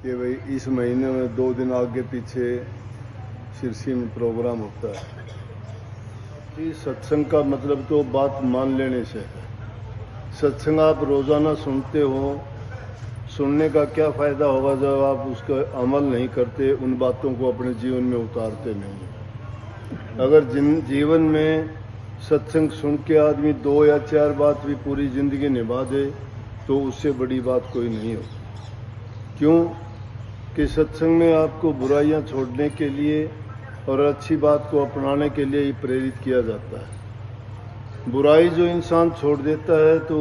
कि भाई इस महीने में 2 दिन आगे पीछे शिरसी में प्रोग्राम होता है कि सत्संग का मतलब तो बात मान लेने से है। सत्संग आप रोज़ाना सुनते हो, सुनने का क्या फ़ायदा होगा जब आप उसका अमल नहीं करते, उन बातों को अपने जीवन में उतारते नहीं। अगर जीवन में सत्संग सुन के आदमी 2 या 4 बात भी पूरी ज़िंदगी निभा दे तो उससे बड़ी बात कोई नहीं होती। क्यों कि सत्संग में आपको बुराइयां छोड़ने के लिए और अच्छी बात को अपनाने के लिए ही प्रेरित किया जाता है। बुराई जो इंसान छोड़ देता है तो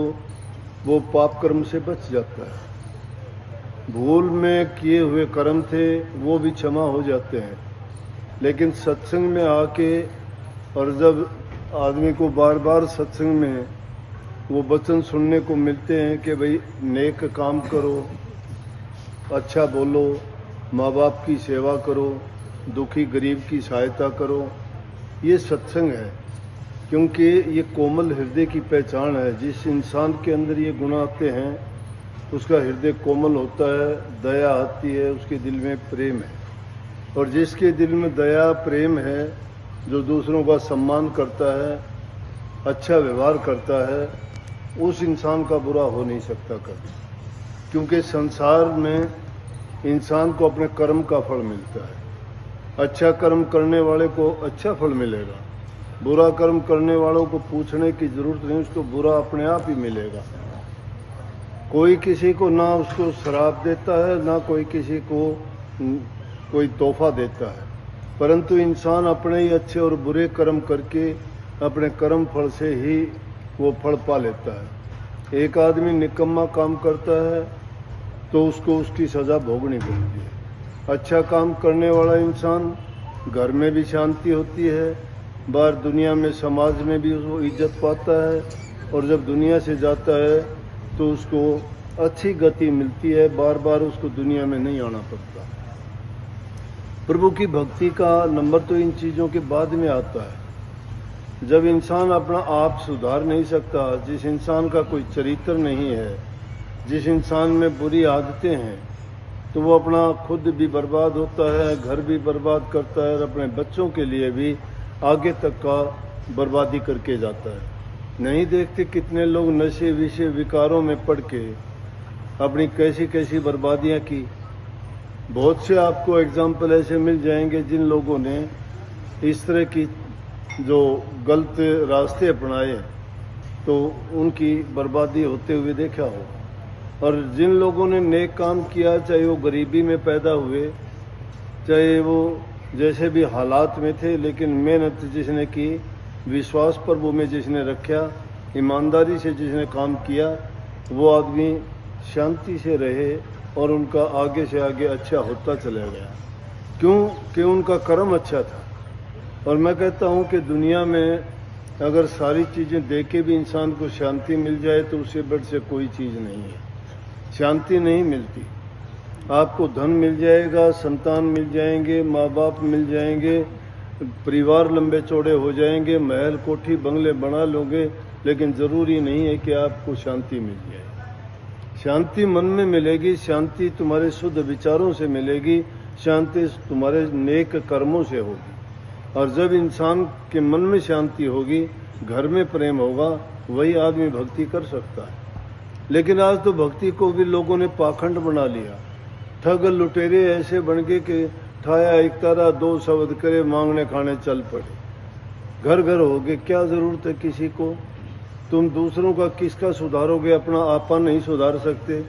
वो पाप कर्म से बच जाता है। भूल में किए हुए कर्म थे वो भी क्षमा हो जाते हैं, लेकिन सत्संग में आके और जब आदमी को बार बार सत्संग में वो वचन सुनने को मिलते हैं कि भाई नेक काम करो, अच्छा बोलो, माँ बाप की सेवा करो, दुखी गरीब की सहायता करो, ये सत्संग है। क्योंकि ये कोमल हृदय की पहचान है। जिस इंसान के अंदर ये गुण आते हैं उसका हृदय कोमल होता है, दया आती है, उसके दिल में प्रेम है। और जिसके दिल में दया प्रेम है, जो दूसरों का सम्मान करता है, अच्छा व्यवहार करता है, उस इंसान का बुरा हो नहीं सकता कभी। क्योंकि संसार में इंसान को अपने कर्म का फल मिलता है। अच्छा कर्म करने वाले को अच्छा फल मिलेगा, बुरा कर्म करने वालों को पूछने की जरूरत नहीं, उसको बुरा अपने आप ही मिलेगा। कोई किसी को ना उसको शराब देता है, ना कोई किसी को कोई तोहफा देता है, परंतु इंसान अपने ही अच्छे और बुरे कर्म करके अपने कर्म फल से ही वो फल पा लेता है। एक आदमी निकम्मा काम करता है तो उसको उसकी सज़ा भोगनी पड़ती है। अच्छा काम करने वाला इंसान घर में भी शांति होती है, बाहर दुनिया में समाज में भी उसको इज्जत पाता है, और जब दुनिया से जाता है तो उसको अच्छी गति मिलती है, बार बार उसको दुनिया में नहीं आना पड़ता। प्रभु की भक्ति का नंबर तो इन चीज़ों के बाद में आता है। जब इंसान अपना आप सुधार नहीं सकता, जिस इंसान का कोई चरित्र नहीं है, जिस इंसान में बुरी आदतें हैं, तो वो अपना खुद भी बर्बाद होता है, घर भी बर्बाद करता है, और अपने बच्चों के लिए भी आगे तक का बर्बादी करके जाता है। नहीं देखते कितने लोग नशे विषय विकारों में पड़ के अपनी कैसी कैसी बर्बादियां की। बहुत से आपको एग्जाम्पल ऐसे मिल जाएंगे जिन लोगों ने इस तरह की जो गलत रास्ते अपनाए तो उनकी बर्बादी होते हुए देखा हो। और जिन लोगों ने नेक काम किया, चाहे वो गरीबी में पैदा हुए, चाहे वो जैसे भी हालात में थे, लेकिन मेहनत जिसने की, विश्वास प्रभु में जिसने रखा, ईमानदारी से जिसने काम किया, वो आदमी शांति से रहे और उनका आगे से आगे अच्छा होता चला गया। क्यों कि उनका कर्म अच्छा था। और मैं कहता हूँ कि दुनिया में अगर सारी चीज़ें दे के भी इंसान को शांति मिल जाए तो उससे बढ़ से कोई चीज़ नहीं है। शांति नहीं मिलती। आपको धन मिल जाएगा, संतान मिल जाएंगे, माँ बाप मिल जाएंगे, परिवार लंबे चौड़े हो जाएंगे, महल कोठी बंगले बना लोगे, लेकिन ज़रूरी नहीं है कि आपको शांति मिल जाए। शांति मन में मिलेगी, शांति तुम्हारे शुद्ध विचारों से मिलेगी, शांति तुम्हारे नेक कर्मों से होगी। और जब इंसान के मन में शांति होगी, घर में प्रेम होगा, वही आदमी भक्ति कर सकता है। लेकिन आज तो भक्ति को भी लोगों ने पाखंड बना लिया। ठग लुटेरे ऐसे बन गए कि ठाया एक तारा 2 शब्द करे, मांगने खाने चल पड़े। घर घर हो गए। क्या ज़रूरत है किसी को? तुम दूसरों का किसका सुधारोगे? अपना आपा नहीं सुधार सकते,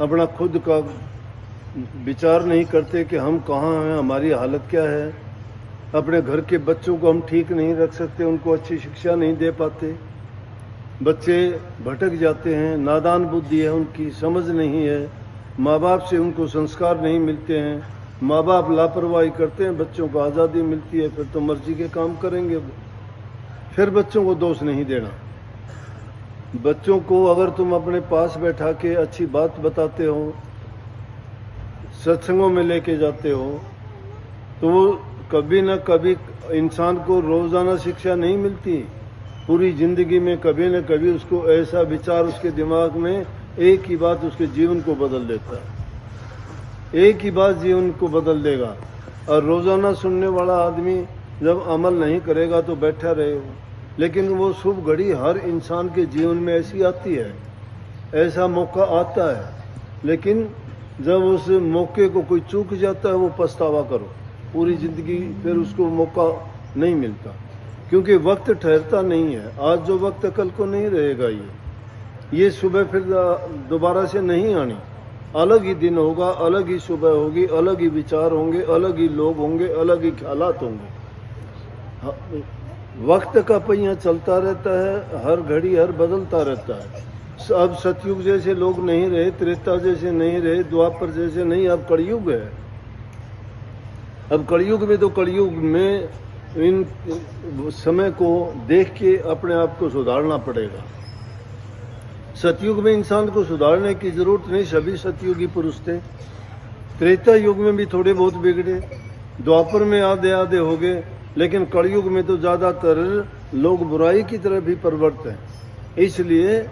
अपना खुद का विचार नहीं करते कि हम कहाँ हैं, हमारी हालत क्या है। अपने घर के बच्चों को हम ठीक नहीं रख सकते, उनको अच्छी शिक्षा नहीं दे पाते। बच्चे भटक जाते हैं, नादान बुद्धि है उनकी, समझ नहीं है, माँ बाप से उनको संस्कार नहीं मिलते हैं, माँ बाप लापरवाही करते हैं, बच्चों को आज़ादी मिलती है, फिर तो मर्जी के काम करेंगे। फिर बच्चों को दोष नहीं देना। बच्चों को अगर तुम अपने पास बैठा के अच्छी बात बताते हो, सत्संगों में लेके जाते हो, तो कभी न कभी इंसान को रोज़ाना शिक्षा नहीं मिलती। पूरी ज़िंदगी में कभी न कभी उसको ऐसा विचार उसके दिमाग में, एक ही बात उसके जीवन को बदल देता है। एक ही बात जीवन को बदल देगा। और रोज़ाना सुनने वाला आदमी जब अमल नहीं करेगा तो बैठा रहे। लेकिन वो शुभ घड़ी हर इंसान के जीवन में ऐसी आती है, ऐसा मौका आता है, लेकिन जब उस मौके को कोई चूक जाता है वो पछतावा करो, पूरी ज़िंदगी फिर उसको मौका नहीं मिलता, क्योंकि वक्त ठहरता नहीं है। आज जो वक्त कल को नहीं रहेगा, ये सुबह फिर दोबारा से नहीं आनी। अलग ही दिन होगा, अलग ही सुबह होगी, अलग ही विचार होंगे, अलग ही लोग होंगे, अलग ही ख्यालात होंगे। वक्त का पहिया चलता रहता है, हर घड़ी हर बदलता रहता है। अब सतयुग जैसे लोग नहीं रहे, त्रेता जैसे नहीं रहे, द्वापर जैसे नहीं, अब कलयुग है। अब कलयुग में तो कलयुग में इन समय को देख के अपने आप को सुधारना पड़ेगा। सतयुग में इंसान को सुधारने की जरूरत नहीं, सभी सतयुगी पुरुष थे। त्रेता युग में भी थोड़े बहुत बिगड़े, द्वापर में आधे आधे हो गए, लेकिन कलयुग में तो ज़्यादातर लोग बुराई की तरफ भी प्रवृत्त हैं। इसलिए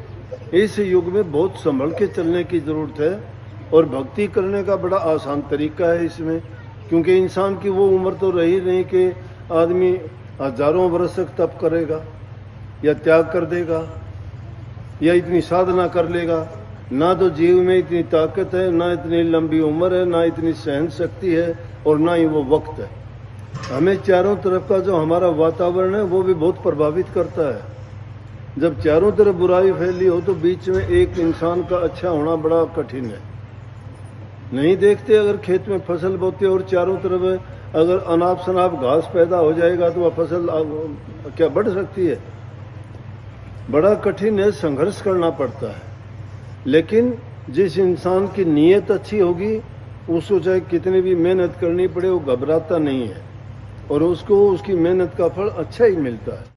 इस युग में बहुत संभल के चलने की ज़रूरत है। और भक्ति करने का बड़ा आसान तरीका है इसमें, क्योंकि इंसान की वो उम्र तो रही नहीं कि आदमी हजारों वर्ष तक तप करेगा या त्याग कर देगा या इतनी साधना कर लेगा। ना तो जीव में इतनी ताकत है, ना इतनी लंबी उम्र है, ना इतनी सहन शक्ति है, और ना ही वो वक्त है। हमें चारों तरफ का जो हमारा वातावरण है वो भी बहुत प्रभावित करता है। जब चारों तरफ बुराई फैली हो तो बीच में एक इंसान का अच्छा होना बड़ा कठिन है। नहीं देखते, अगर खेत में फसल बोते और चारों तरफ अगर अनाप शनाप घास पैदा हो जाएगा तो वह फसल क्या बढ़ सकती है? बड़ा कठिन है, संघर्ष करना पड़ता है। लेकिन जिस इंसान की नीयत अच्छी होगी उसको चाहे कितनी भी मेहनत करनी पड़े वो घबराता नहीं है, और उसको उसकी मेहनत का फल अच्छा ही मिलता है।